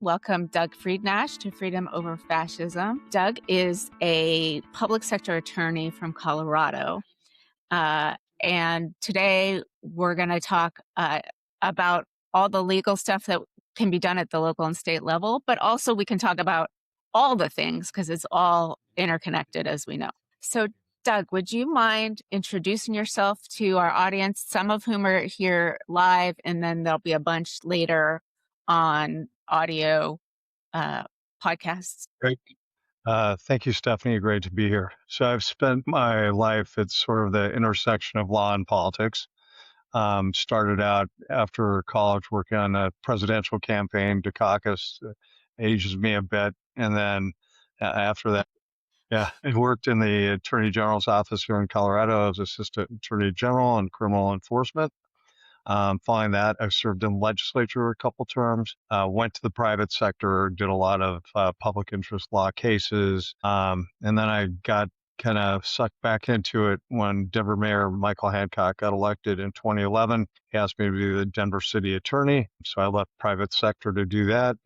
welcome Doug Friednash to Freedom Over Fascism. Doug is a public sector attorney from Colorado. And today we're going to talk about all the legal stuff that can be done at the local and state level, but also we can talk about all the things because it's all interconnected, as we know. So, Doug, would you mind introducing yourself to our audience, some of whom are here live, and then there'll be a bunch later on audio podcasts? Great. Thank you, Stephanie. Great to be here. So I've spent my life at sort of the intersection of law and politics. Started out after college working on a presidential campaign. Dukakis ages me a bit. And then after that, I worked in the Attorney General's office here in Colorado as Assistant Attorney General and Criminal Enforcement. Following that, I served in legislature a couple terms, went to the private sector, did a lot of public interest law cases, and then I got kind of sucked back into it when Denver Mayor Michael Hancock got elected in 2011. He asked me to be the Denver City Attorney, so I left private sector to do that,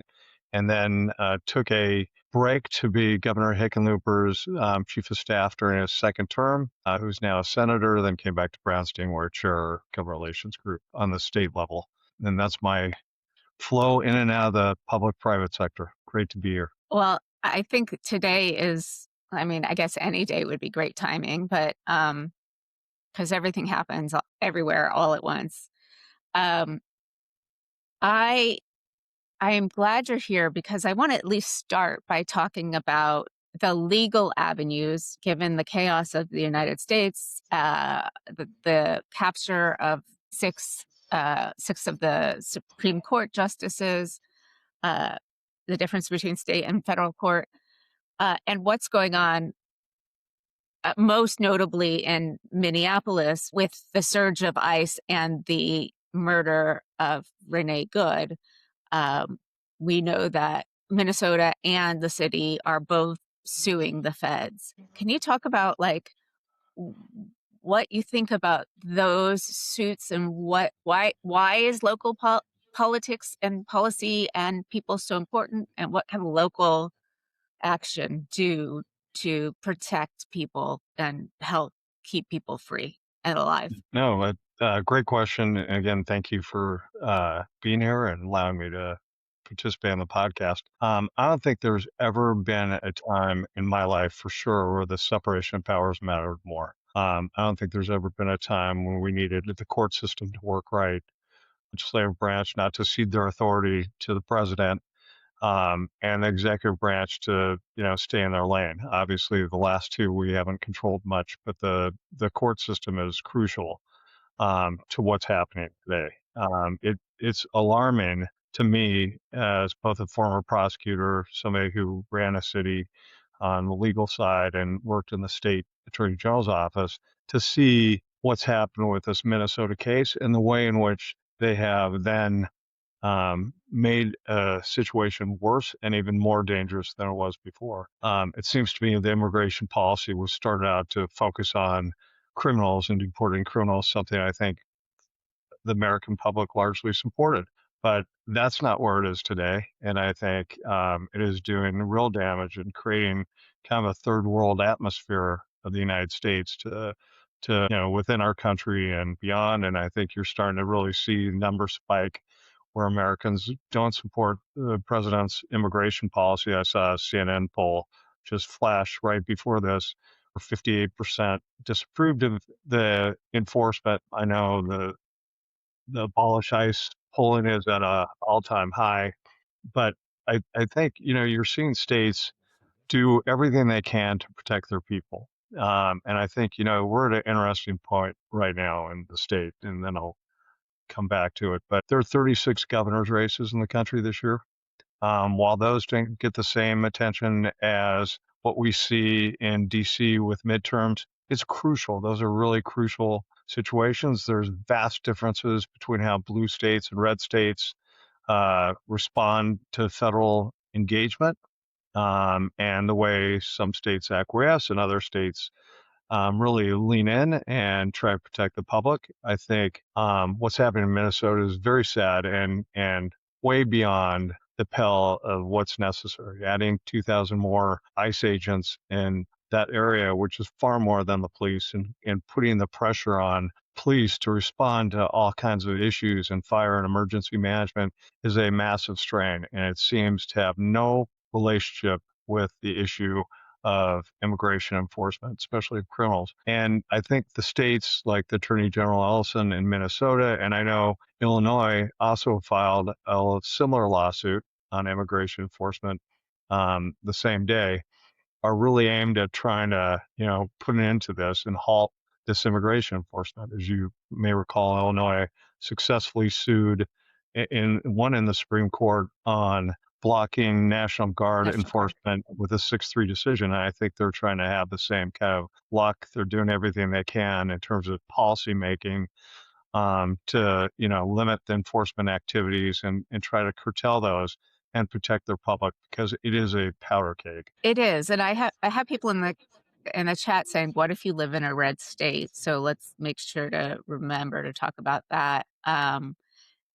and then took a break to be Governor Hickenlooper's chief of staff during his second term, who's now a senator, then came back to Brownstein, where I chair government relations group on the state level. And that's my flow in and out of the public-private sector. Great to be here. Well, I think today is, I guess any day would be great timing, but because everything happens everywhere all at once. I am glad you're here because I want to at least start by talking about the legal avenues, given the chaos of the United States, the capture of six of the Supreme Court justices, the difference between state and federal court, and what's going on, most notably in Minneapolis with the surge of ICE and the murder of Renee Good. We know that Minnesota and the city are both suing the feds. Can you talk about what you think about those suits and why is local politics and policy and people so important, and what can local action do to protect people and help keep people free and alive? No, great question. And again, thank you for being here and allowing me to participate in the podcast. I don't think there's ever been a time in my life, for sure, where the separation of powers mattered more. I don't think there's ever been a time when we needed the court system to work right, legislative branch not to cede their authority to the president, and the executive branch to stay in their lane. Obviously, the last two we haven't controlled much, but the court system is crucial to what's happening today. It's alarming to me as both a former prosecutor, somebody who ran a city on the legal side and worked in the state attorney general's office, to see what's happened with this Minnesota case and the way in which they have then made a situation worse and even more dangerous than it was before. It seems to me the immigration policy was started out to focus on criminals and deporting criminals, something I think the American public largely supported. But that's not where it is today. And I think it is doing real damage and creating kind of a third world atmosphere of the United States to within our country and beyond. And I think you're starting to really see numbers spike where Americans don't support the president's immigration policy. I saw a CNN poll just flash right before this, where 58% disapproved of the enforcement. I know the abolish ICE polling is at an all-time high, but I think you're seeing states do everything they can to protect their people, and I think we're at an interesting point right now in the state, and then I'll come back to it. But there are 36 governor's races in the country this year. While those didn't get the same attention as what we see in DC with midterms, it's crucial. Those are really crucial situations. There's vast differences between how blue states and red states respond to federal engagement, and the way some states acquiesce and other states really lean in and try to protect the public. I think what's happening in Minnesota is very sad and way beyond the pell of what's necessary, adding 2,000 more ICE agents in that area, which is far more than the police, and putting the pressure on police to respond to all kinds of issues and fire and emergency management is a massive strain. And it seems to have no relationship with the issue of immigration enforcement, especially of criminals. And I think the states like the Attorney General Ellison in Minnesota, and I know Illinois also filed a similar lawsuit on immigration enforcement the same day, are really aimed at trying to, put an end to this and halt this immigration enforcement. As you may recall, Illinois successfully sued in the Supreme Court on blocking National Guard National Guard. enforcement with a 6-3 decision. And I think they're trying to have the same kind of luck. They're doing everything they can in terms of policy making to limit the enforcement activities and try to curtail those and protect their public, because it is a powder keg. It is, and I have people in the chat saying, "What if you live in a red state?" So let's make sure to remember to talk about that.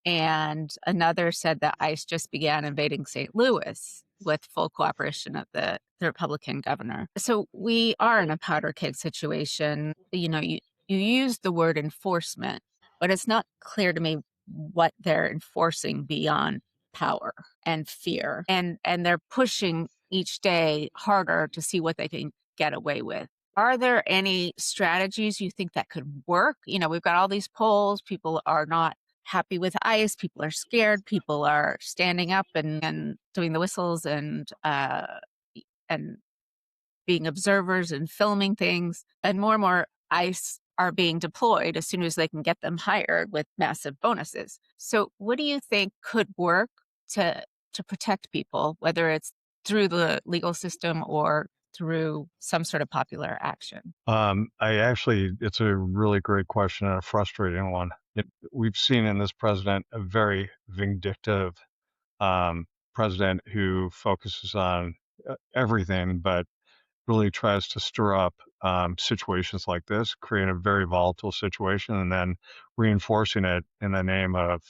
And another said that ICE just began invading St. Louis with full cooperation of the Republican governor. So we are in a powder keg situation. You use the word enforcement, but it's not clear to me what they're enforcing beyond power and fear. And they're pushing each day harder to see what they can get away with. Are there any strategies you think that could work? We've got all these polls. People are not happy with ICE. People are scared. People are standing up and doing the whistles and being observers and filming things. And more ICE are being deployed as soon as they can get them hired with massive bonuses. So what do you think could work to protect people, whether it's through the legal system or through some sort of popular action? It's a really great question and a frustrating one. We've seen in this president a very vindictive president who focuses on everything, but really tries to stir up situations like this, create a very volatile situation, and then reinforcing it in the name of,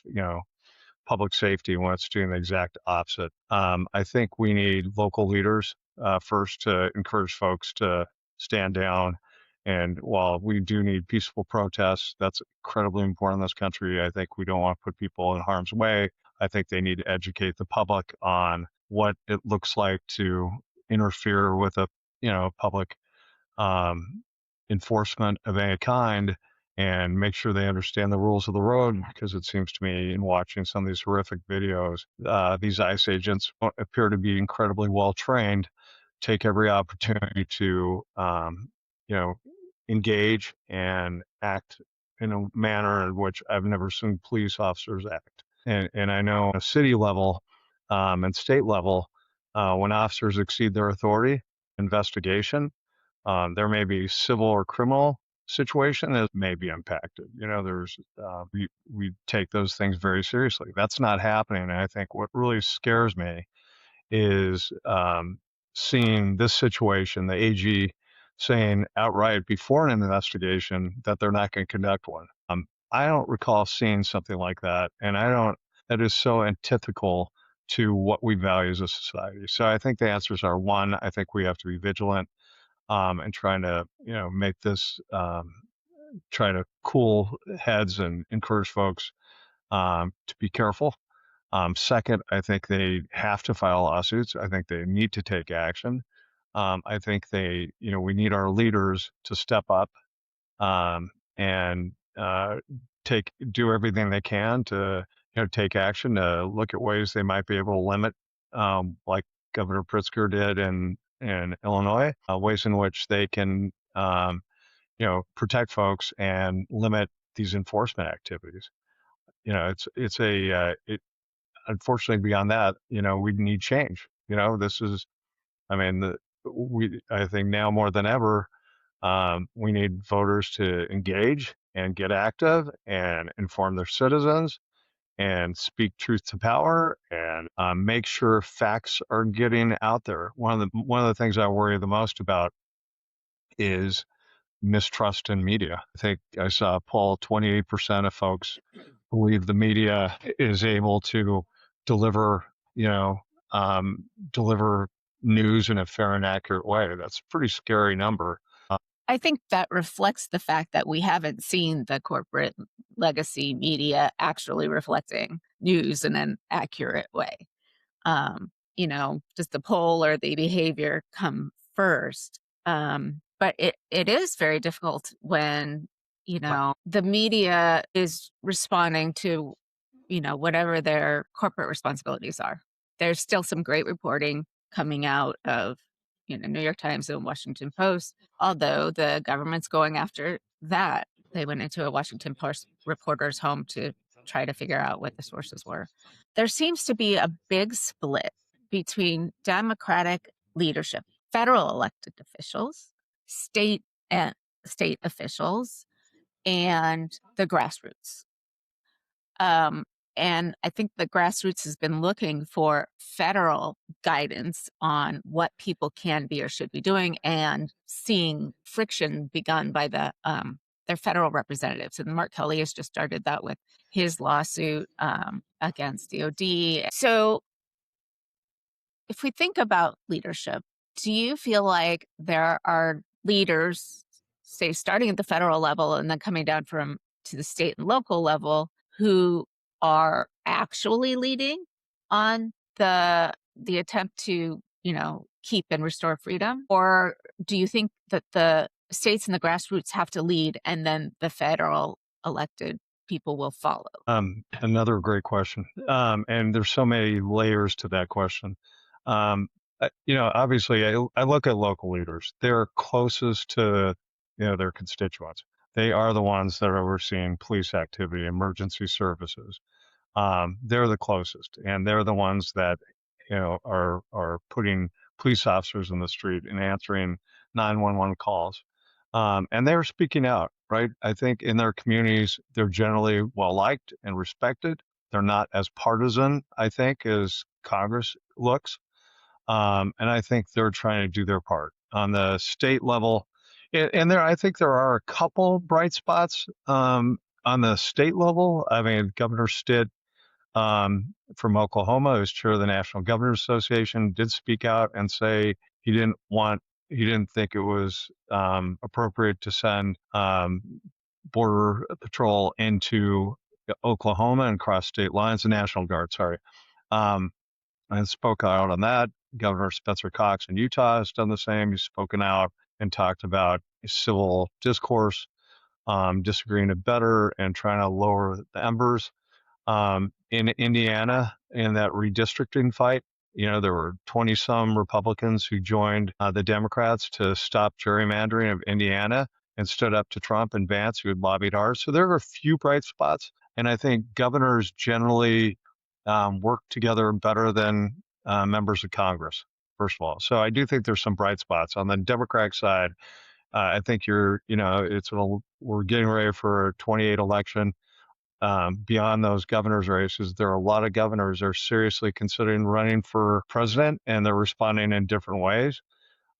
public safety when it's doing the exact opposite. I think we need local leaders first to encourage folks to stand down. And while we do need peaceful protests, that's incredibly important in this country. I think we don't want to put people in harm's way. I think they need to educate the public on what it looks like to interfere with a, public um, enforcement of any kind, and make sure they understand the rules of the road, because it seems to me, in watching some of these horrific videos, these ICE agents appear to be incredibly well trained, take every opportunity to, engage and act in a manner in which I've never seen police officers act. And I know at a city level and state level, when officers exceed their authority, investigation, there may be civil or criminal situation that may be impacted. We take those things very seriously. That's not happening. And I think what really scares me is seeing this situation, the AG saying outright before an investigation that they're not going to conduct one. I don't recall seeing something like that, and that is so antithetical to what we value as a society. So I think the answers are: one, I think we have to be vigilant and trying to, make this, try to cool heads and encourage folks to be careful. Second, I think they have to file lawsuits. I think they need to take action. I think we need our leaders to step up and do everything they can to, take action, to look at ways they might be able to limit, like Governor Pritzker did in Illinois, ways in which they can, protect folks and limit these enforcement activities. Unfortunately, beyond that, we need change. This is, I mean, I think now more than ever, we need voters to engage and get active and inform their citizens and speak truth to power and make sure facts are getting out there. One of the things I worry the most about is mistrust in media. I think I saw a poll: 28% of folks believe the media is able to deliver, um, deliver news in a fair and accurate way. That's a pretty scary number. I think that reflects the fact that we haven't seen the corporate legacy media actually reflecting news in an accurate way. Does the poll or the behavior come first? But it is very difficult when, the media is responding to, whatever their corporate responsibilities are. There's still some great reporting coming out of, New York Times and Washington Post, although the government's going after that. They went into a Washington Post reporter's home to try to figure out what the sources were. There seems to be a big split between Democratic leadership, federal elected officials, state and state officials, and the grassroots. Um, and I think the grassroots has been looking for federal guidance on what people can be or should be doing, and seeing friction begun by their federal representatives. And Mark Kelly has just started that with his lawsuit against DOD. So if we think about leadership, do you feel like there are leaders, say, starting at the federal level and then coming down from to the state and local level, who are actually leading on the attempt to, keep and restore freedom? Or do you think that the states and the grassroots have to lead and then the federal elected people will follow? Another great question. And there's so many layers to that question. Obviously, I look at local leaders. They're closest to, their constituents. They are the ones that are overseeing police activity, emergency services. They're the closest, and they're the ones that, are putting police officers in the street and answering 911 calls. And they're speaking out, right? I think in their communities, they're generally well liked and respected. They're not as partisan, I think, as Congress looks. And I think they're trying to do their part on the state level. And I think there are a couple bright spots on the state level. I mean, Governor Stitt from Oklahoma, who's chair of the National Governors Association, did speak out and say he didn't want, he didn't think it was appropriate to send Border Patrol into Oklahoma and cross state lines, the National Guard, sorry. And spoke out on that. Governor Spencer Cox in Utah has done the same. He's spoken out and talked about civil discourse, disagreeing it better and trying to lower the embers. In Indiana, in that redistricting fight, there were 20 some Republicans who joined the Democrats to stop gerrymandering of Indiana and stood up to Trump and Vance, who had lobbied hard. So there are a few bright spots. And I think governors generally work together better than members of Congress, first of all. So I do think there's some bright spots. On the Democratic side, I think we're getting ready for a 28 election. Beyond those governors' races, there are a lot of governors that are seriously considering running for president, and they're responding in different ways.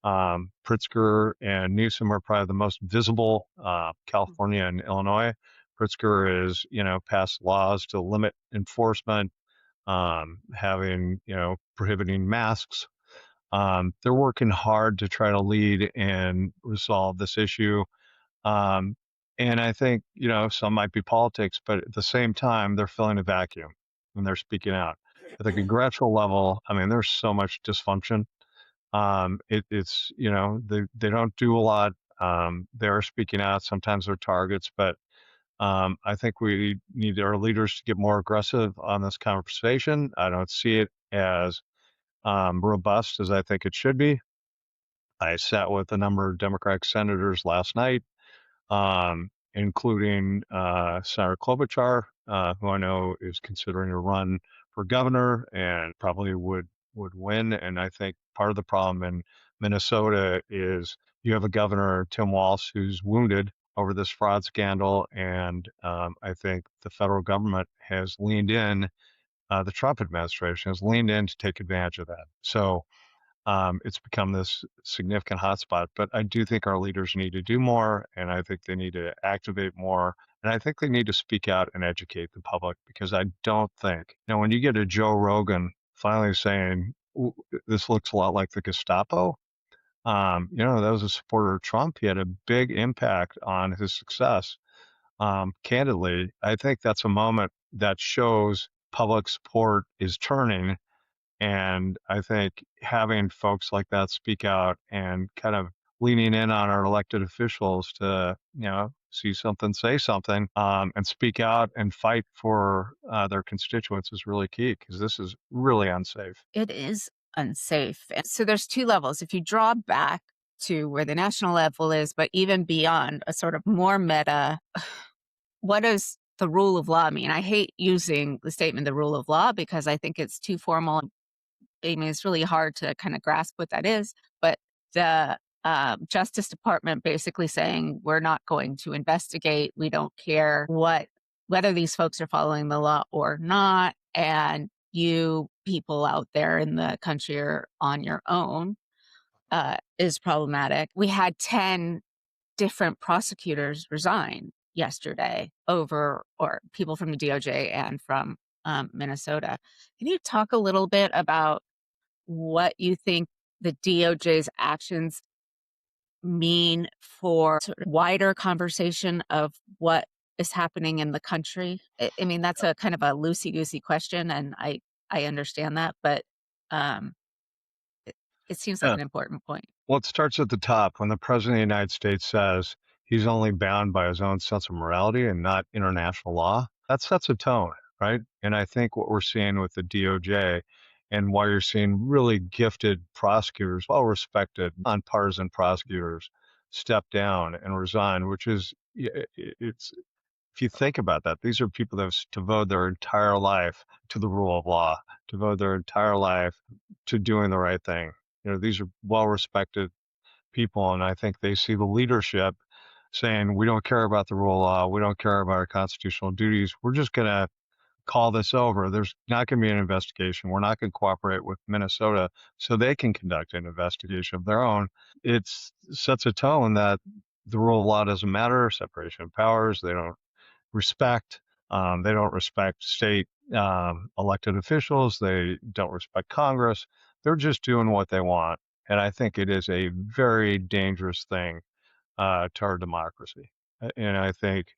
Pritzker and Newsom are probably the most visible. California and Illinois. Pritzker is, passed laws to limit enforcement, prohibiting masks. They're working hard to try to lead and resolve this issue. And I think, some might be politics, but at the same time, they're filling a vacuum when they're speaking out. At the congressional level, I mean, there's so much dysfunction. It's, they don't do a lot. They're speaking out. Sometimes they're targets, but I think we need our leaders to get more aggressive on this conversation. I don't see it as robust as I think it should be. I sat with a number of Democratic senators last night, including Senator Klobuchar, who I know is considering a run for governor and probably would win. And I think part of the problem in Minnesota is you have a governor, Tim Walz, who's wounded over this fraud scandal. And I think the federal government has leaned in, the Trump administration has leaned in to take advantage of that. So it's become this significant hotspot. But I do think our leaders need to do more, and I think they need to activate more, and I think they need to speak out and educate the public, because I don't think, when you get a Joe Rogan finally saying, this looks a lot like the Gestapo. That was a supporter of Trump. He had a big impact on his success. Candidly, I think that's a moment that shows public support is turning. And I think having folks like that speak out and kind of leaning in on our elected officials to, see something, say something, and speak out and fight for their constituents is really key because this is really unsafe. It is unsafe. And so there's two levels. If you draw back to where the national level is, but even beyond a sort of more meta, what does the rule of law mean? I hate using the statement the rule of law because I think it's too formal. I mean, it's really hard to kind of grasp what that is. But the Justice Department basically saying we're not going to investigate. We don't care whether these folks are following the law or not, and you people out there in the country are on your own is problematic. We had 10 different prosecutors resign yesterday over, or people from the DOJ and from Minnesota. Can you talk a little bit about what you think the DOJ's actions mean for sort of wider conversation of what is happening in the country? I mean, that's a kind of a loosey-goosey question, and I understand that, but um, it, it seems like Yeah. an important point. Well, it starts at the top when the president of the United States says he's only bound by his own sense of morality and not international law. That sets a tone, right? And I think what we're seeing with the DOJ and why you're seeing really gifted prosecutors, well respected, nonpartisan prosecutors, step down and resign, which is, it's, if you think about that, these are people that have devoted their entire life to the rule of law, devoted their entire life to doing the right thing. These are well respected people, and I think they see the leadership saying, we don't care about the rule of law, we don't care about our constitutional duties, we're just going to call this over. There's not going to be an investigation. We're not going to cooperate with Minnesota so they can conduct an investigation of their own. It sets a tone that the rule of law doesn't matter, separation of powers, they don't respect. They don't respect state elected officials. They don't respect Congress. They're just doing what they want. And I think it is a very dangerous thing to our democracy. And I think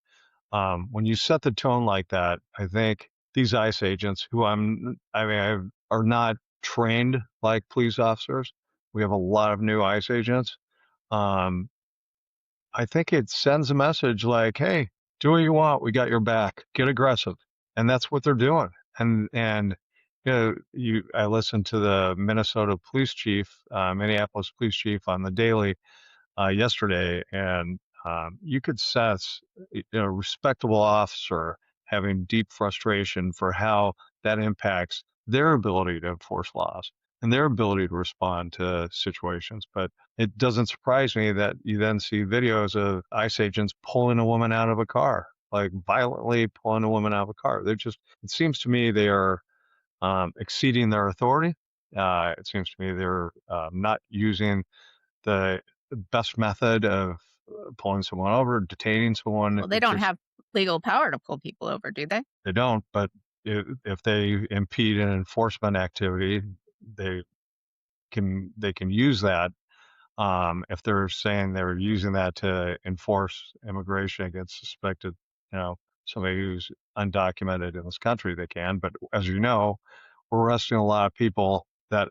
when you set the tone like that, I think these ICE agents, are not trained like police officers. We have a lot of new ICE agents. Um, I think it sends a message like, "Hey, do what you want. We got your back. Get aggressive." And that's what they're doing. And I listened to the Minnesota police chief, Minneapolis police chief on the Daily yesterday, and you could sense a respectable officer having deep frustration for how that impacts their ability to enforce laws and their ability to respond to situations. But it doesn't surprise me that you then see videos of ICE agents pulling a woman out of a car, like violently pulling a woman out of a car. It seems to me they are exceeding their authority. It seems to me they're not using the best method of pulling someone over, detaining someone. Well, they It's don't just have legal power to pull people over, do they? they don't. But if they impede an enforcement activity, they they can use that. If they're saying they're using that to enforce immigration against suspected, you know, somebody who's undocumented in this country, they can. But as you know, we're arresting a lot of people that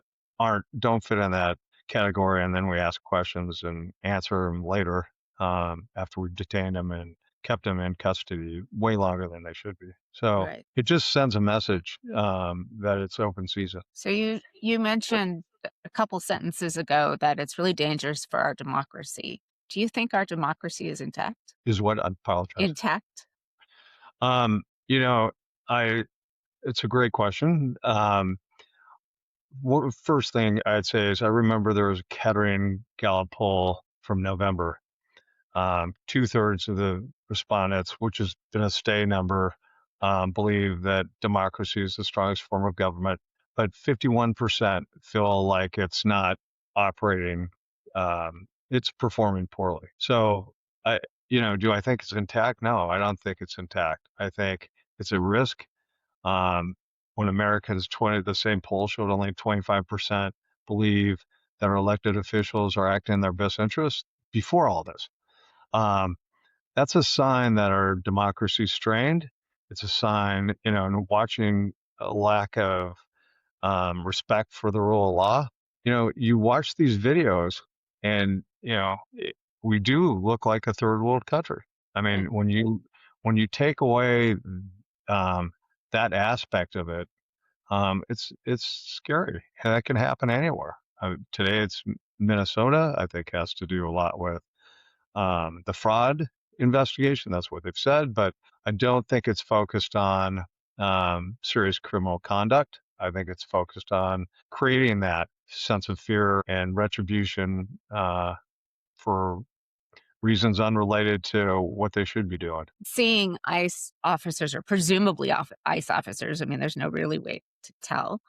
don't fit in that category, and then we ask questions and answer them later after we've detained them and kept them in custody way longer than they should be. So Right. it just sends a message that it's open season. So you mentioned a couple sentences ago that it's really dangerous for our democracy. Do you think our democracy is intact? Is what I apologize. Intact? Um, you know, I it's a great question. First thing I'd say is I remember there was a Kettering Gallup poll from November. Two-thirds of the respondents, which has been a stay number, believe that democracy is the strongest form of government, but 51% feel like it's not operating, it's performing poorly. So, do I think it's intact? No, I don't think it's intact. I think it's a risk. when Americans 20, the same poll showed only 25% believe that our elected officials are acting in their best interest before all this. Um, that's a sign that our democracy strained. It's a sign, and watching a lack of respect for the rule of law. You watch these videos, and we do look like a third world country. I Right. mean, when you take away um, that aspect of it, it's scary. And that can happen anywhere. Today it's Minnesota. I think has to do a lot with the fraud investigation. That's what they've said, but I don't think it's focused on serious criminal conduct. I think it's focused on creating that sense of fear and retribution for reasons unrelated to what they should be doing. Seeing ICE officers or presumably ICE officers, I mean, there's no really way to tell,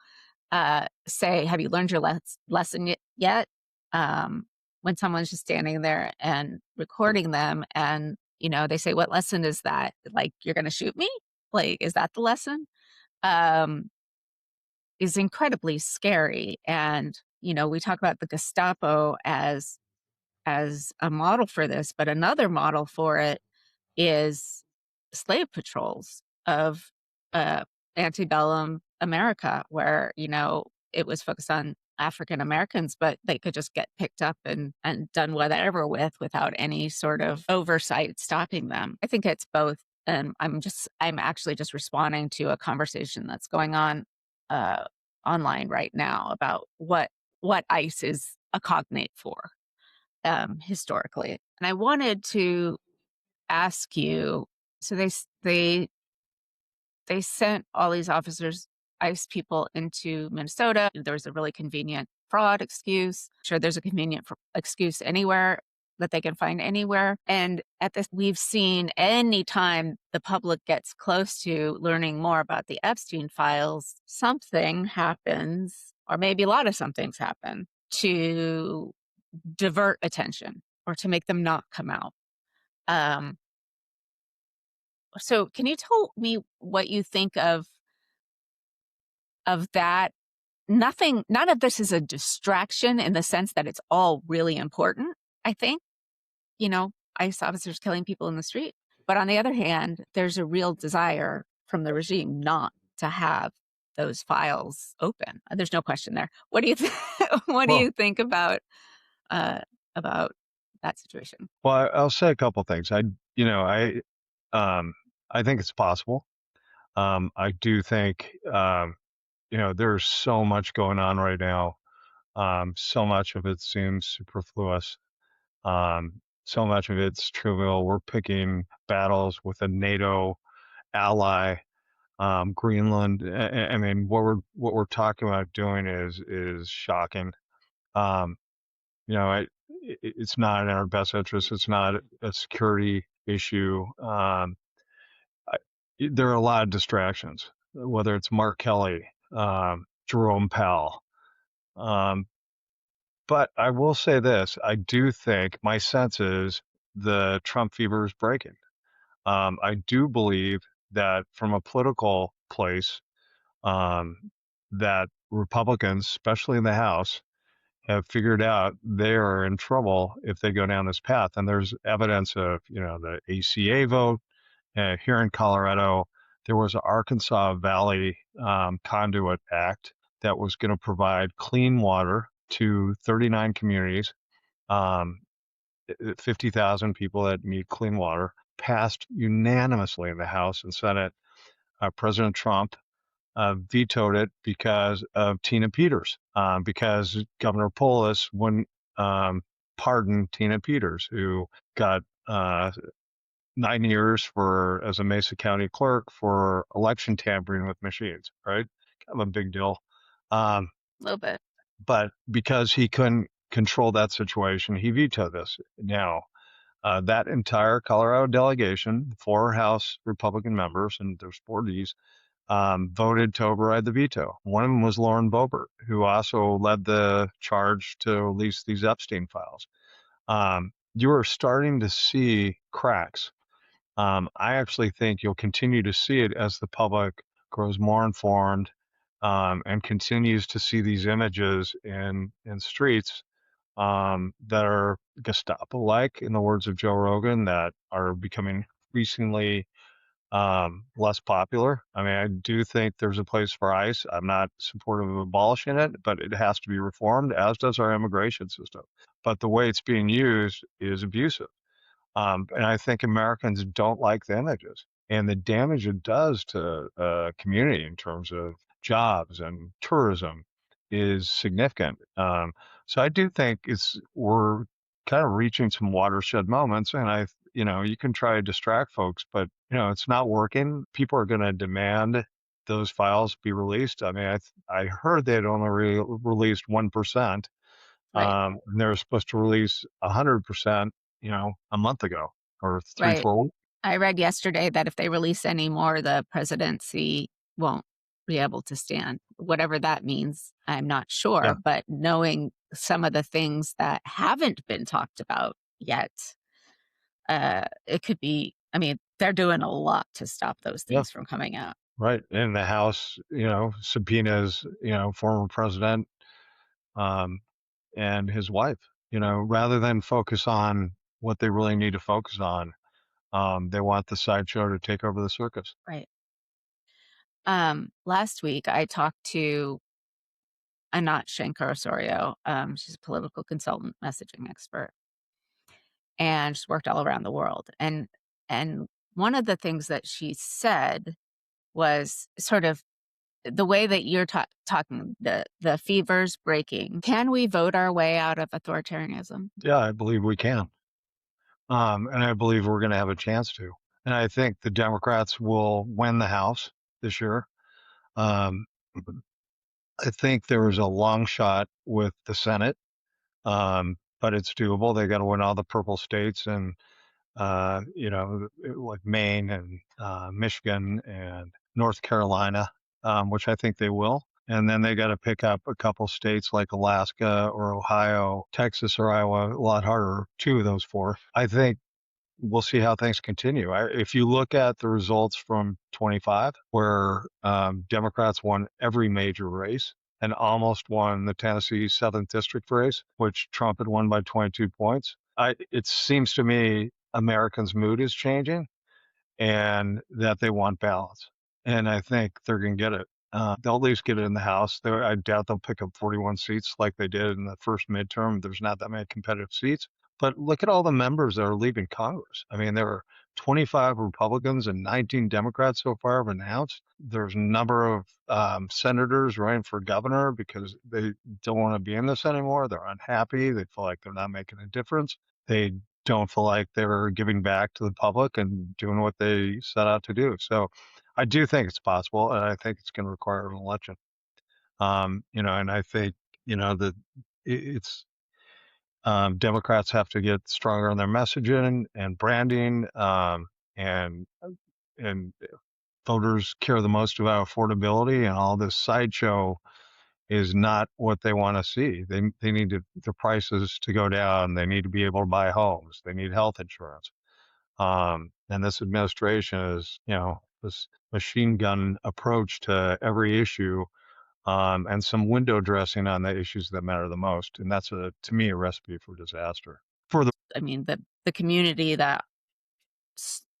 say, "Have you learned your lesson yet?" When someone's just standing there and recording them and, they say, "What lesson is that? Like, you're gonna shoot me? Like, is that the lesson?" Um, is incredibly scary, and, we talk about the Gestapo as a model for this, but another model for it is slave patrols of uh, antebellum America, where it was focused on African Americans, but they could just get picked up and done whatever without any sort of oversight stopping them. I think it's both, and I'm actually just responding to a conversation that's going on uh, online right now about what ICE is a cognate for historically, and I wanted to ask you, so they sent all these officers, ICE people into Minnesota. There was a really convenient fraud excuse. Sure, there's a convenient excuse anywhere that they can find anywhere. And at this, we've seen any time the public gets close to learning more about the Epstein files, something happens, or maybe a lot of somethings happen to divert attention or to make them not come out. Um, So can you tell me what you think of that? None of this is a distraction in the sense that it's all really important, I think, ICE officers killing people in the street. But on the other hand, there's a real desire from the regime not to have those files open. There's no question there. What do you what do Well, you think uh about that situation? well, I'll say a couple things. Um, I think it's possible. I do think, there's so much going on right now. So much of it seems superfluous. So much of it's trivial. We're picking battles with a NATO ally, Greenland. I mean, what we're talking about doing is shocking. Um, it's not in our best interest. It's not a security issue. I, there are a lot of distractions, whether it's Mark Kelly, Jerome Powell. Um, but I will say this: I do think my sense is the Trump fever is breaking. I do believe that from a political place, that Republicans, especially in the House, have figured out they are in trouble if they go down this path. And there's evidence of, the ACA vote here in Colorado. There was an Arkansas Valley Conduit Act that was going to provide clean water to 39 communities, um, 50,000 people that need clean water, passed unanimously in the House and Senate. President Trump vetoed it because of Tina Peters, because Governor Polis wouldn't pardon Tina Peters, who got 9 years as a Mesa County clerk for election tampering with machines, right? Kind of a big deal. Um, A little bit. but because he couldn't control that situation, he vetoed this. Now, that entire Colorado delegation, 4 House Republican members, and there's 4 Ds, voted to override the veto. One of them was Lauren Boebert, who also led the charge to release these Epstein files. You are starting to see cracks. I actually think you'll continue to see it as the public grows more informed, and continues to see these images in streets, that are Gestapo-like, in the words of Joe Rogan, that are becoming increasingly less popular. I mean, I do think there's a place for ICE. I'm not supportive of abolishing it, but it has to be reformed, as does our immigration system. But the way it's being used is abusive. And I think Americans don't like the images and the damage it does to a community in terms of jobs and tourism is significant. So I do think we're kind of reaching some watershed moments, and you can try to distract folks, but it's not working. People are going to demand those files be released. I mean, I heard they'd only released 1%. Right. And they were supposed to release 100%, a month ago or three, Right. 4 weeks. I read yesterday that if they release any more, the presidency won't be able to stand. Whatever that means, I'm not sure. Yeah, But knowing some of the things that haven't been talked about yet, it could be, I mean, they're doing a lot to stop those yeah, things from coming out. right. And the House, subpoenas, former president, um, and his wife, rather than focus on what they really need to focus on. They want the sideshow to take over the circus. Right. Last week, I talked to Anat Shankar Osorio. She's a political consultant, messaging expert, and she's worked all around the world. And one of the things that she said was sort of the way that you're talking, the fever's breaking. Can we vote our way out of authoritarianism? Yeah, I believe we can. And I believe we're going to have a chance to. And I think the Democrats will win the House this year. Um, I think there is a long shot with the Senate, but it's doable. They got to win all the purple states and, like Maine and Michigan and North Carolina, which I think they will. And then they got to pick up a couple states like Alaska or Ohio, Texas or Iowa, a lot harder, two of those four. I think we'll see how things continue. If you look at the results from 25, where Democrats won every major race and almost won the Tennessee 7th District race, which Trump had won by 22 points, it seems to me Americans' mood is changing and that they want balance. And I think they're going to get it. They'll at least get it in the House. I doubt they'll pick up 41 seats like they did in the first midterm. There's not that many competitive seats. But look at all the members that are leaving Congress. I mean, there are 25 Republicans and 19 Democrats so far have announced. There's a number of senators running for governor because they don't want to be in this anymore. They're unhappy. They feel like they're not making a difference. They don't feel like they're giving back to the public and doing what they set out to do. So I do think it's possible, and I think it's going to require an election. And I think, that it's Democrats have to get stronger on their messaging and branding, and and voters care the most about affordability, and all this sideshow is not what they want to see. They need the prices to go down. They need to be able to buy homes. They need health insurance. And this administration is, this machine gun approach to every issue, and some window dressing on the issues that matter the most. And that's to me, a recipe for disaster. I mean, the community that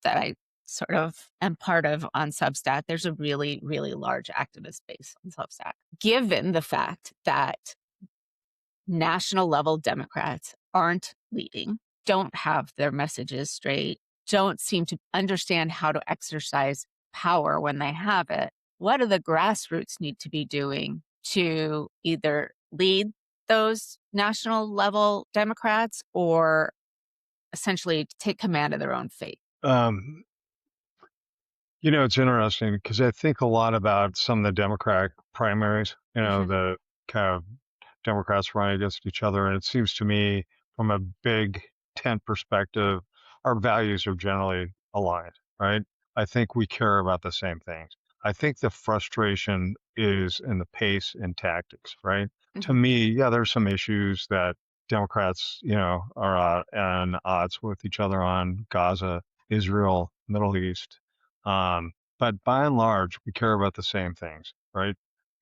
I sort of am part of on Substack, there's a really, really large activist base on Substack. Given the fact that national level Democrats aren't leading, don't have their messages straight, don't seem to understand how to exercise power when they have it, what do the grassroots need to be doing to either lead those national level Democrats or essentially take command of their own fate? Um, it's interesting because I think a lot about some of the Democratic primaries, Mhm. the kind of Democrats running against each other. And it seems to me, from a big tent perspective, our values are generally aligned, right? I think we care about the same things. I think the frustration is in the pace and tactics, right? To Mhm. me, yeah, there's some issues that Democrats, are at odds with each other on: Gaza, Israel, Middle East. But by and large, we care about the same things, right?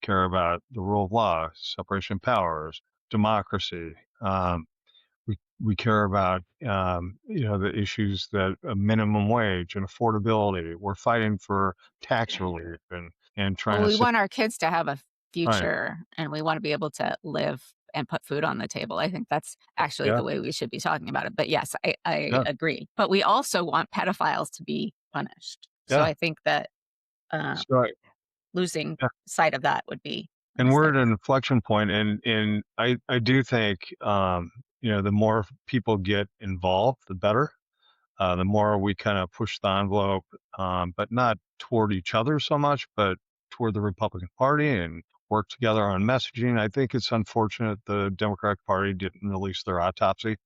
Care about the rule of law, separation of powers, democracy. We care about the issues that minimum wage and affordability. We're fighting for tax relief and trying Well, to we sit want our kids to have a right. future and we want to be able to live and put food on the table. I think that's actually Yeah, the way we should be talking about it. But yes, I yeah. agree. But we also want pedophiles to be punished. So Yeah. I think that uh, So losing yeah. sight of that would be a And we're mistake. at an inflection point, and I do think the more people get involved, the better. The more we kind of push the envelope, but not toward each other so much, but toward the Republican Party and work together on messaging. I think it's unfortunate the Democratic Party didn't release their autopsy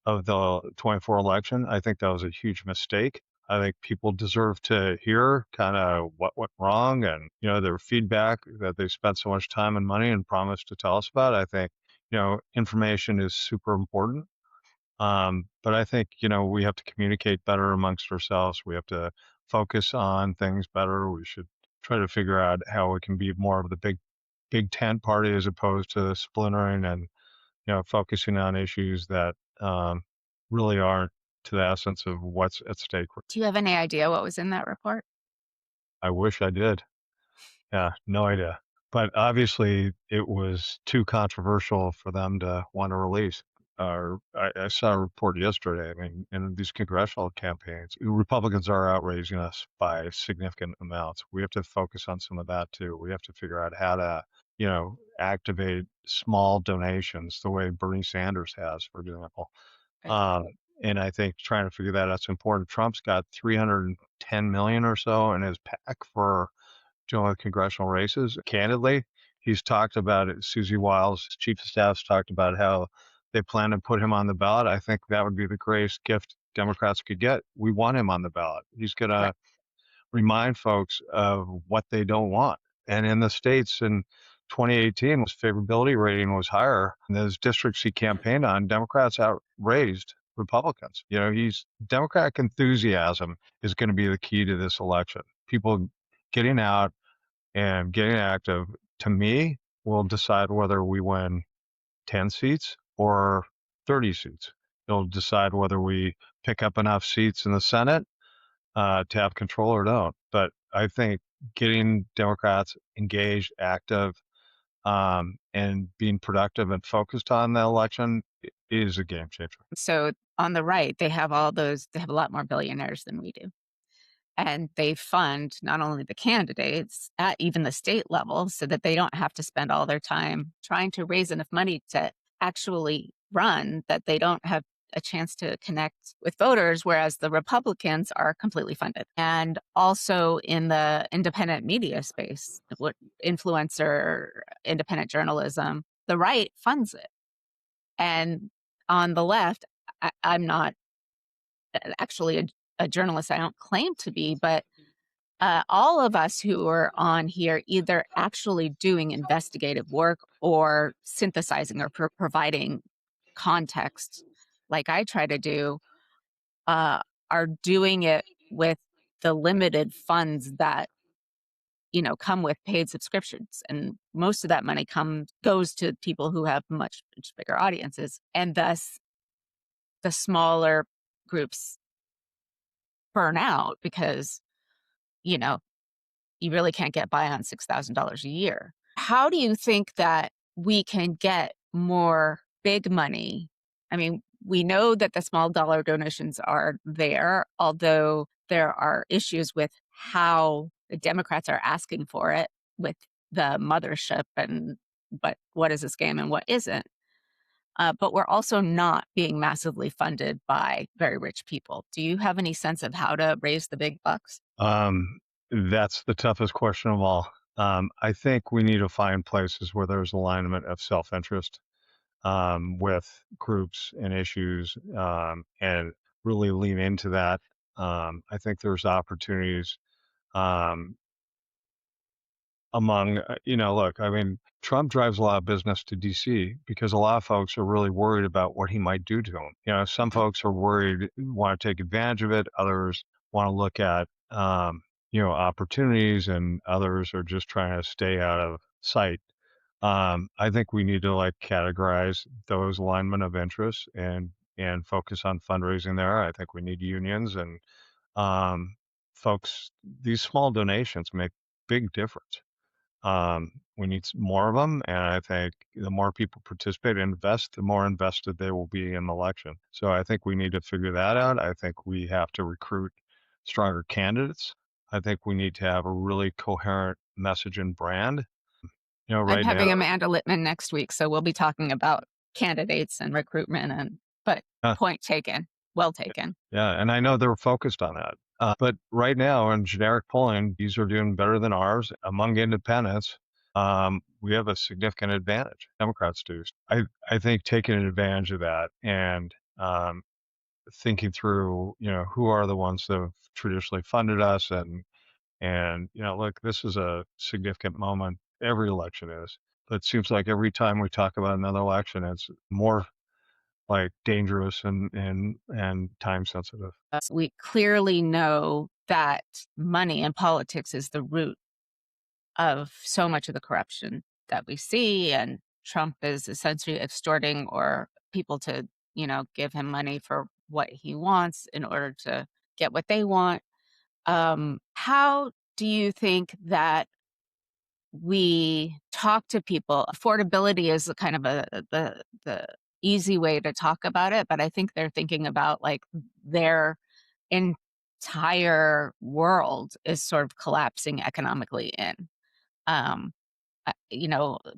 of the 24 election. I think that was a huge mistake. I think people deserve to hear kind of what went wrong and, their feedback that they spent so much time and money and promised to tell us about. I think, information is super important. But I think, we have to communicate better amongst ourselves. We have to focus on things better. We should try to figure out how we can be more of the big tent party as opposed to splintering and, focusing on issues that really aren't to the essence of what's at stake. Do you have any idea what was in that report? I wish I did. Yeah, no idea. But obviously, it was too controversial for them to want to release. I saw a report yesterday. I mean, in these congressional campaigns, Republicans are outraising us by significant amounts. We have to focus on some of that too. We have to figure out how to, activate small donations the way Bernie Sanders has, for example. Right. Um, and I think trying to figure that out's important. Trump's got 310 million or so in his pack for joint congressional races. Candidly, he's talked about it. Susie Wiles, his chief of staff's talked about how they plan to put him on the ballot. I think that would be the greatest gift Democrats could get. We want him on the ballot. He's going Right. to remind folks of what they don't want. And in the states in 2018, his favorability rating was higher. In those districts he campaigned on, Democrats outraised Republicans. He's Democratic enthusiasm is going to be the key to this election. People getting out and getting active, to me, will decide whether we win 10 seats or 30 seats. It'll decide whether we pick up enough seats in the Senate to have control or don't. But I think getting Democrats engaged, active, and being productive and focused on the election is a game changer. So on the right, they have they have a lot more billionaires than we do. And they fund not only the candidates at even the state level so that they don't have to spend all their time trying to raise enough money to actually run, that they don't have a chance to connect with voters, whereas the Republicans are completely funded. And also in the independent media space, what influencer, independent journalism, the right funds it. And on the left, I'm not actually a journalist. I don't claim to be, but all of us who are on here either actually doing investigative work or synthesizing or providing context, like I try to do, uh, are doing it with the limited funds that come with paid subscriptions, and most of that money goes to people who have much bigger audiences, and thus the smaller groups burn out because you know you really can't get by on $6,000 a year. How do you think that we can get more big money? I mean, we know that the small dollar donations are there, although there are issues with how the Democrats are asking for it with the mothership and but what is a scam and what isn't. But we're also not being massively funded by very rich people. Do you have any sense of how to raise the big bucks? That's the toughest question of all. I think we need to find places where there's alignment of self-interest with groups and issues and really lean into that. I think there's opportunities um, among, look, I mean, Trump drives a lot of business to DC because a lot of folks are really worried about what he might do to them. Some Right. folks are worried, want to take advantage of it. Others want to look at, opportunities and others are just trying to stay out of sight. I think we need to like categorize those alignment of interests and focus on fundraising there. I think we need unions and um, folks. These small donations make big difference. We need more of them, and I think the more people participate and invest, the more invested they will be in the election. So I think we need to figure that out. I think we have to recruit stronger candidates. I think we need to have a really coherent message and brand. I'm Right now, having Amanda Littman next week, so we'll be talking about candidates and recruitment. But uh, point taken, well taken. yeah, and I know they're focused on that. But right now, in generic polling, these are doing better than ours among independents. We have a significant advantage. Democrats do. I think taking advantage of that and thinking through, who are the ones that have traditionally funded us, and look, this is a significant moment. Every election is, but it seems like every time we talk about another election, it's more like dangerous and time sensitive. We clearly know that money in politics is the root of so much of the corruption that we see, and Trump is essentially extorting or people to, give him money for what he wants in order to get what they want. How do you think that we talk to people? Affordability is a kind of the easy way to talk about it, but I think they're thinking about like their entire world is sort of collapsing economically in. Um,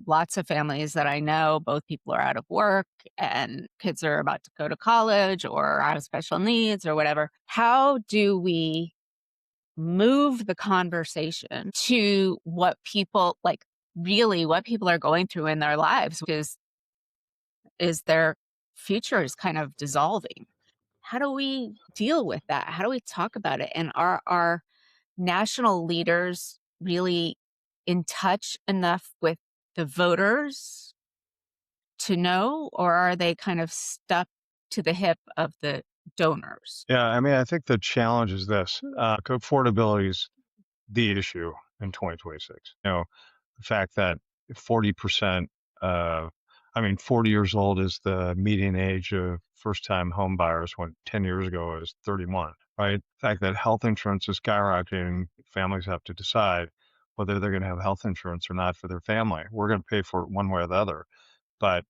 lots of families that I know, both people are out of work and kids are about to go to college or have special needs or whatever. How do we move the conversation to what people like really what people are going through in their lives, which is their future is kind of dissolving? How do we deal with that? How do we talk about it? And are our national leaders really in touch enough with the voters to know, or are they kind of stuck to the hip of the donors? Yeah, I mean, I think the challenge is this: affordability is the issue in 2026. The fact that 40% of, 40 years old is the median age of first-time home buyers when 10 years ago it was 31, right? The fact that health insurance is skyrocketing, families have to decide whether they're going to have health insurance or not for their family. We're going to pay for it one way or the other. But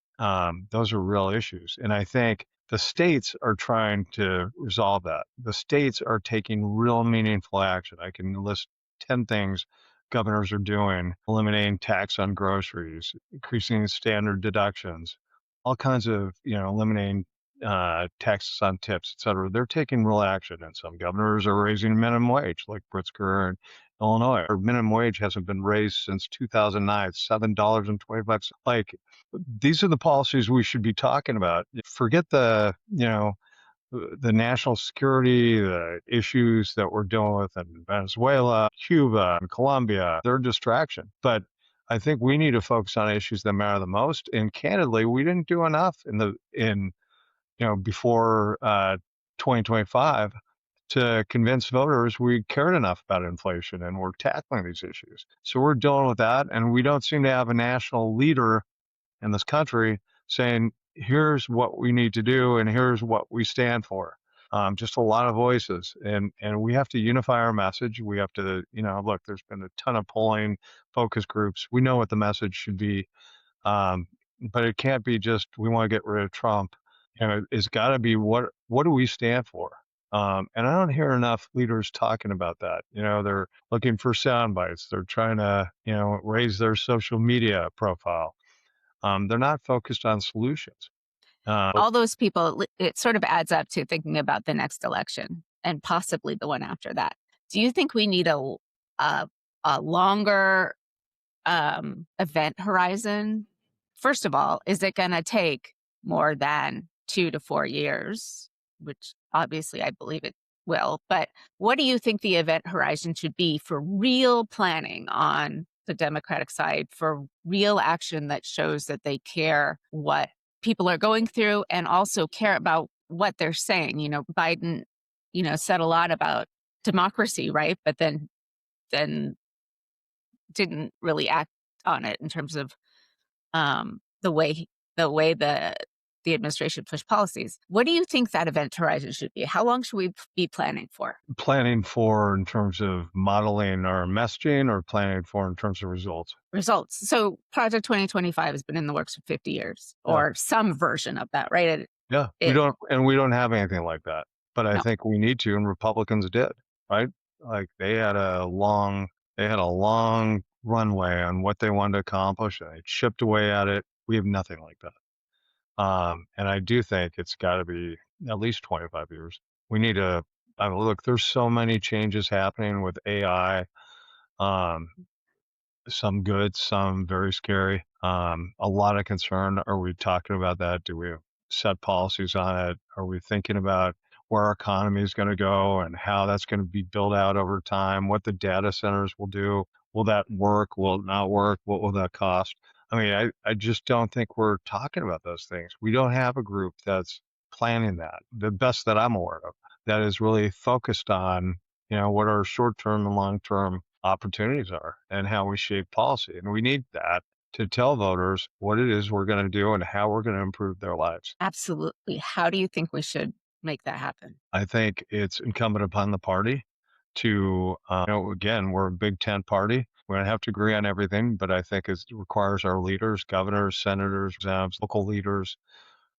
those are real issues. And I think the states are trying to resolve that. The states are taking real meaningful action. I can list 10 things governors are doing: eliminating tax on groceries, increasing standard deductions, all kinds of, eliminating taxes on tips, et cetera. They're taking real action. And some governors are raising minimum wage, like Pritzker in Illinois. Or minimum wage hasn't been raised since 2009, $7.25. Like, these are the policies we should be talking about. Forget the national security, the issues that we're dealing with in Venezuela, Cuba, and Colombia. They're a distraction. But I think we need to focus on issues that matter the most. And candidly, we didn't do enough before 2025 to convince voters we cared enough about inflation and we're tackling these issues. So we're dealing with that, and we don't seem to have a national leader in this country saying, here's what we need to do and here's what we stand for. Just a lot of voices, and we have to unify our message. We have to, look, there's been a ton of polling, focus groups. We know what the message should be, but it can't be just we want to get rid of Trump. It's got to be what do we stand for? And I don't hear enough leaders talking about that. They're looking for sound bites. They're trying to, raise their social media profile. They're not focused on solutions. All those people, it sort of adds up to thinking about the next election and possibly the one after that. Do you think we need a, a longer event horizon? First of all, is it going to take more than 2 to 4 years, which obviously I believe it will? But what do you think the event horizon should be for real planning on the Democratic side, for real action that shows that they care what people are going through and also care about what they're saying? Biden, said a lot about democracy, right? But then then didn't really act on it in terms of the administration pushed policies. What do you think that event horizon should be? How long should we be planning for? Planning for in terms of modeling our messaging or planning for in terms of results? Results. So Project 2025 has been in the works for 50 years, Yeah. or some version of that, right? Yeah. It We don't have anything like that. But I no, think we need to, and Republicans did, right? Like they had a long runway on what they wanted to accomplish, and they chipped away at it. We have nothing like that. And I do think it's got to be at least 25 years. We need to, I mean, look, there's so many changes happening with AI. Um, some good, some very scary. A lot of concern. Are we talking about that? Do we set policies on it? Are we thinking about where our economy is going to go and how that's going to be built out over time? What the data centers will do? Will that work? Will it not work? What will that cost? I mean, I just don't think we're talking about those things. We don't have a group that's planning that, the best that I'm aware of, that is really focused on, what our short term and long term opportunities are and how we shape policy. And we need that to tell voters what it is we're going to do and how we're going to improve their lives. absolutely. How do you think we should make that happen? I think it's incumbent upon the party to, again, we're a big tent party. We don't have to agree on everything, but I think it requires our leaders, governors, senators, representatives, local leaders,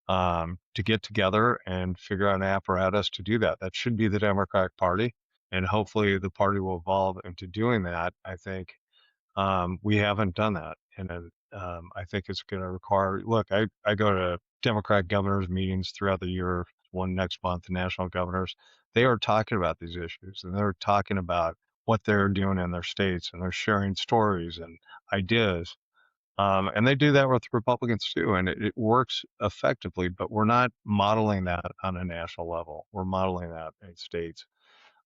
to get together and figure out an apparatus to do that. That should be the Democratic Party. And hopefully the party will evolve into doing that. I think we haven't done that, and I think it's going to require. Look, I go to Democratic governors meetings throughout the year. One next month, the national governors. They are talking about these issues, and they're talking about what they're doing in their states, and they're sharing stories and ideas. And they do that with Republicans too, and it works effectively. But we're not modeling that on a national level. We're modeling that in states,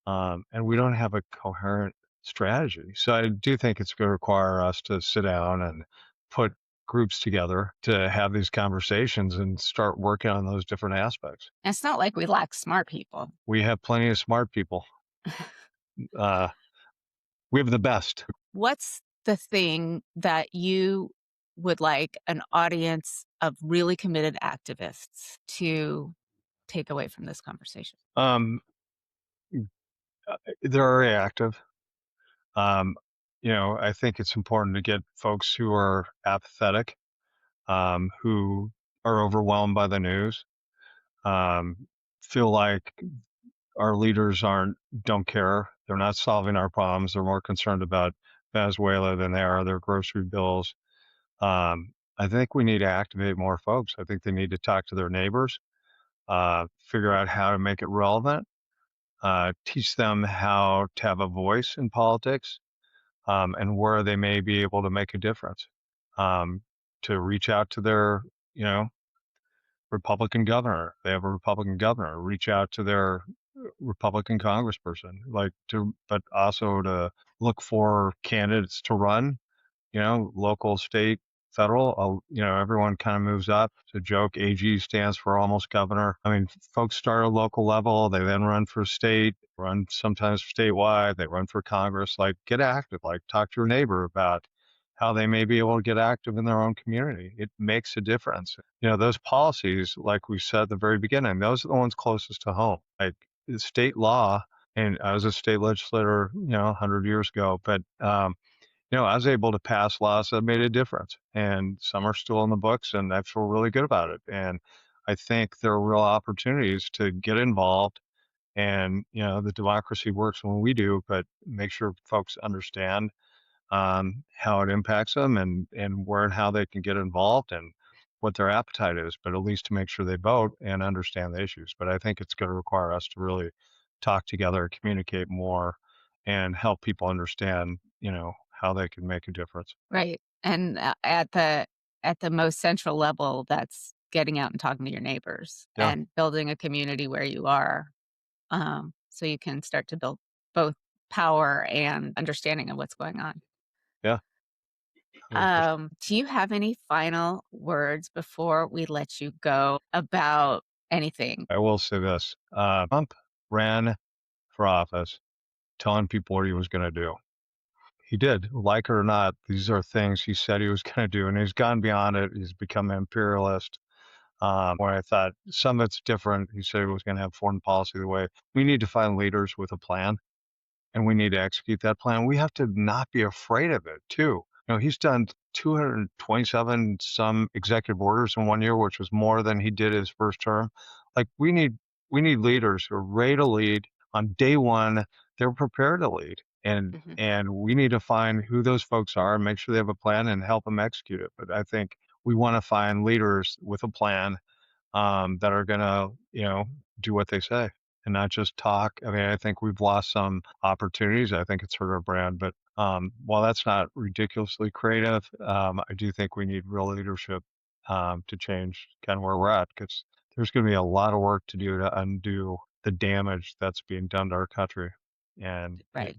and we don't have a coherent strategy. So I do think it's going to require us to sit down and put groups together to have these conversations and start working on those different aspects. And it's not like we lack smart people. We have plenty of smart people. Uh, we have the best. What's the thing that you would like an audience of really committed activists to take away from this conversation? Um, they're very active. Um, I think it's important to get folks who are apathetic, who are overwhelmed by the news, feel like our leaders don't care. They're not solving our problems. They're more concerned about Venezuela than they are their grocery bills. I think we need to activate more folks. I think they need to talk to their neighbors, figure out how to make it relevant, teach them how to have a voice in politics, and where they may be able to make a difference. Um, to reach out to their, you know, Republican governor. They have a Republican governor. Reach out to their Republican congressperson, but also to look for candidates to run, local, state, federal. Everyone kind of moves up. It's a joke. AG stands for almost governor. I mean, folks start at local level. They then run for state, run sometimes statewide. They run for Congress. Like, get active. Like, talk to your neighbor about how they may be able to get active in their own community. It makes a difference. Those policies, like we said at the very beginning, those are the ones closest to home. Like the state law, and I was a state legislator, 100 years ago, but I was able to pass laws that made a difference, and some are still in the books, and I feel really good about it. And I think there are real opportunities to get involved. And the democracy works when we do, but make sure folks understand how it impacts them and where and how they can get involved and what their appetite is, but at least to make sure they vote and understand the issues. But I think it's going to require us to really talk together, communicate more, and help people understand, how they can make a difference. Right. And at the most central level, that's getting out and talking to your neighbors Yeah, and building a community where you are, so you can start to build both power and understanding of what's going on. yeah, 100%. Do you have any final words before we let you go about anything? I will say this: Trump ran for office, telling people what he was going to do. He did, like it or not. These are things he said he was going to do, and he's gone beyond it. He's become an imperialist. Where I thought some of it's different. He said he was going to have foreign policy the way we need to find leaders with a plan, and we need to execute that plan. We have to not be afraid of it too. He's done 227 some executive orders in 1 year, which was more than he did his first term. Like we need leaders who are ready to lead on day one. They're prepared to lead, and Mhm. and we need to find who those folks are and make sure they have a plan and help them execute it. But I think we want to find leaders with a plan that are gonna, do what they say and not just talk. I mean, I think we've lost some opportunities. I think it's hurt our brand, but while that's not ridiculously creative, I do think we need real leadership to change kind of where we're at because there's going to be a lot of work to do to undo the damage that's being done to our country, and it Right.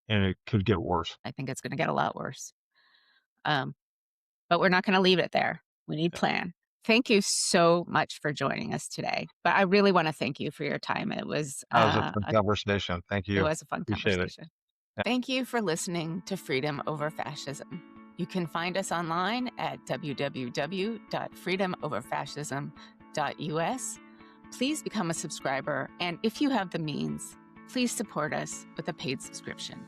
and it could get worse. I think it's gonna get a lot worse. Um, but we're not gonna leave it there. We need plan. Thank you so much for joining us today. But I really wanna thank you for your time. That was a fun conversation. Thank It you. was a fun Appreciate it. conversation. Thank you for listening to Freedom Over Fascism. You can find us online at www.freedomoverfascism.us. Please become a subscriber, and if you have the means, please support us with a paid subscription.